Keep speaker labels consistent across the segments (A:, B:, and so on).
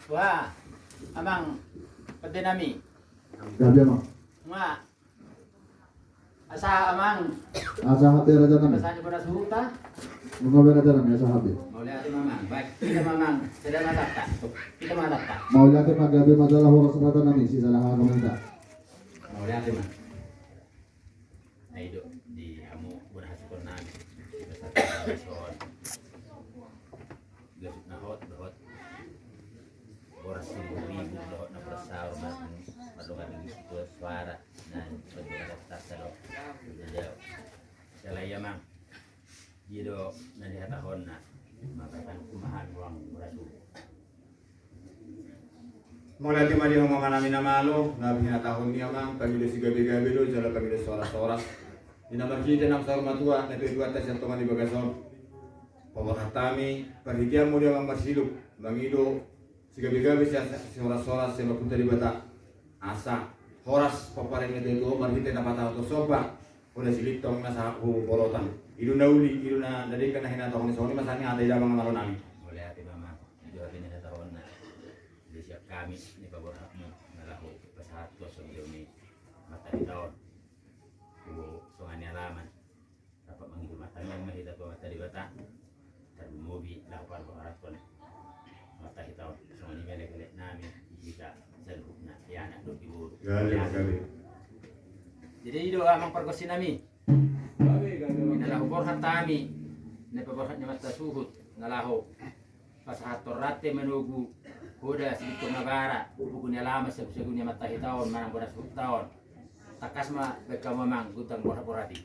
A: Wah, amang pati nami.
B: Gabi amang.
A: Nga. Asa amang.
B: Asa hati raja nami.
A: Kasanya pada suhuta.
B: Mga raja nami asa hati.
A: Mau lihat mamang. Baik, kita mamang. Sedang matata. Kita matata.
B: Mau lihat magabi madalah oras rata nami sisa lahat kamunta.
A: Mau lihat mah. Nah itu di kamu berhasil nami. Besar gasut nahot bahot. Oras 1,000 bahot na persaur madungan ng gusto suara na pagbukas tasalo. Jadi salaya mang. Jido na dihatahon na mapapan kumahan uang murasu.
C: Mula kemari ngomong namin na malo, nabi hinatahon niya mang, pagilo si gabi-gabi do, jala pagilo soras-soras. Dinamakita ng sarmatua, na tuwa tas yung tungan di bagason. Pawahatami, paghikian mo dia mang masiluk, bangido, si gabi-gabi siya soras-soras, siya mapunta di bata. Asa, horas, paparing ito ito, marhita na patao to soba, udah silitong nasa borotan. Ilu na uli, ilu na dadikan na hinatahon ni Sony, masanya ada di damang malo namin.
A: Boleh hati mama, itu hati ni tahun na. Di siap kami ni paborhak mo nalahu pasahat ko sa ni mata di tahun. Ku sungan ni alaman. Dapat menghidup mata yang mahita ko mata di bata. Dan mobi lakukan paborhak ko mata di tahun. Sungan ni mele-mele namin jika salhuk na yana do ibu.
C: Gabi.
A: Jadi itu amang pergosi nami. Nalahu borhat tami. Na paborhat ni mata suhut nalahu. Pasahat torate menugu kuda sedikit nagara bukunya lama segunya matahi tahun manang bodas tahun takas ma beka mamang gutang borati.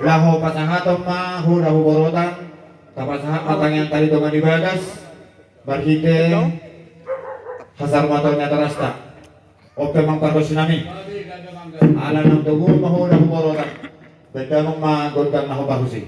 C: Lahu pasangatom ma hunahu borotan tapasahat matang yang tadi dongan ibadas barhite Hasar motornya terasta. Oke mang paros nami. Ala nang tubuh mahula humororan. Benda mong magodang na hubahusi.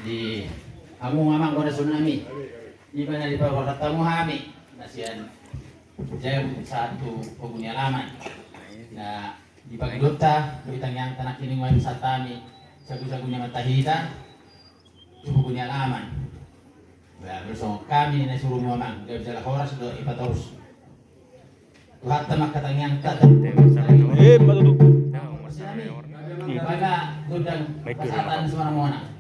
A: Di kamu mamang kau tsunami di mana di bawah tamu kami nasian jam satu penghuni halaman nah di pakai duta duitang yang tanah kini mau satami sagu-sagunya matahita itu penghuni halaman bersama kami na suruh mamang dia bisa horas do ipatorus Tuhan tamak katanyang tatap
D: Matutup.
A: di mana gudang kesehatan semana-mana.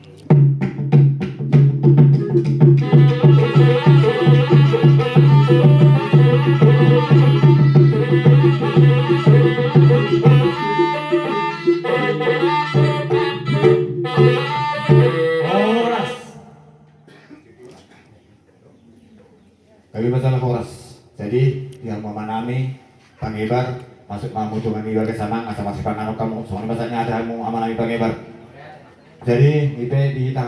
C: Kami masalah horas. Jadi yang memanami pangibar masuk mamutungan ibar ke sana asal masih panganok kamu. Soalnya bahasanya ada mau amanami pangibar. Jadi itu di